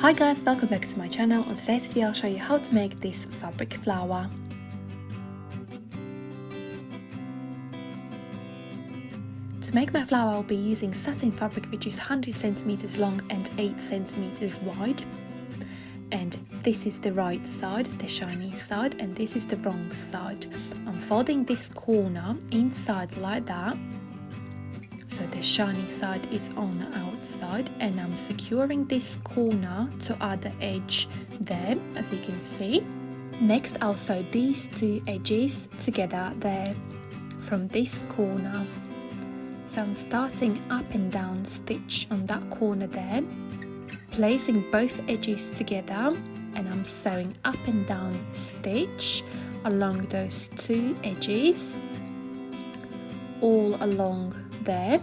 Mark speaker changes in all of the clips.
Speaker 1: Hi guys, welcome back to my channel. On today's video I'll show you how to make this fabric flower. To make my flower I'll be using satin fabric which is 100 centimeters long and 8 centimeters wide. And this is the right side, the shiny side, and this is the wrong side. I'm folding this corner inside like that. So the shiny side is on the outside, and I'm securing this corner to other edge there, as you can see. Next I'll sew these two edges together there from this corner. So I'm starting up and down stitch on that corner there, placing both edges together, and I'm sewing up and down stitch along those two edges, all along there.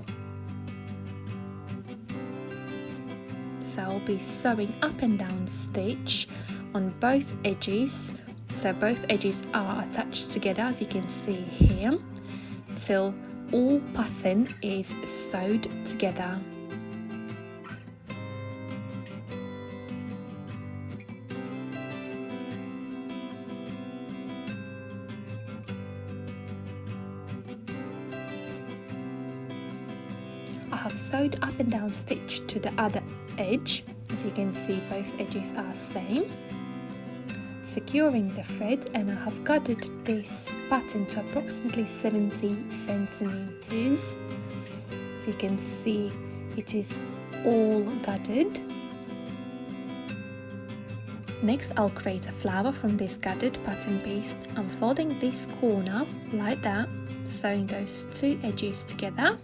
Speaker 1: So I'll be sewing up and down stitch on both edges, so both edges are attached together as you can see here, till all pattern is sewed together. I have sewed up and down stitch to the other edge, as you can see both edges are same. Securing the thread, and I have gathered this pattern to approximately 70 centimeters. As you can see it is all gathered. Next I'll create a flower from this gathered pattern piece. I'm folding this corner like that, sewing those two edges together.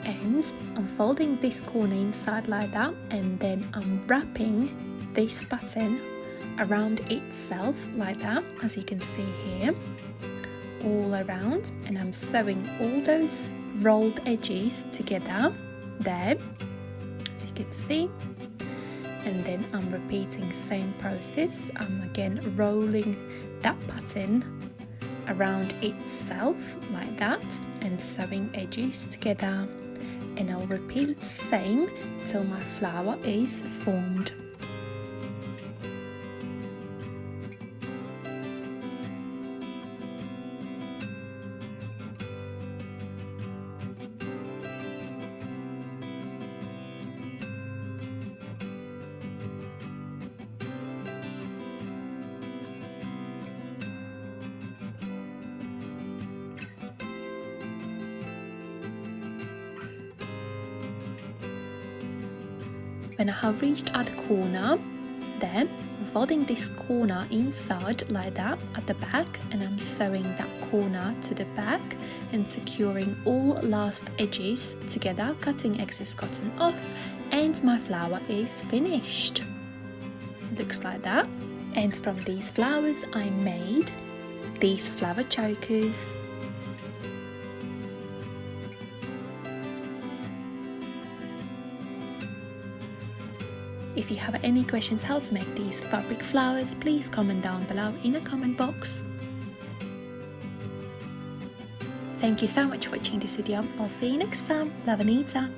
Speaker 1: And I'm folding this corner inside like that, and then I'm wrapping this pattern around itself like that, as you can see here, all around, and I'm sewing all those rolled edges together there, as you can see. And then I'm repeating same process. I'm again rolling that pattern around itself like that and sewing edges together. And I'll repeat same till my flower is formed. When I have reached at the corner, then I'm folding this corner inside like that at the back, and I'm sewing that corner to the back and securing all last edges together, cutting excess cotton off, and my flower is finished. It looks like that. And from these flowers I made these flower chokers. If you have any questions how to make these fabric flowers, please comment down below in the comment box. Thank you so much for watching this video. I'll see you next time. Love, Anita.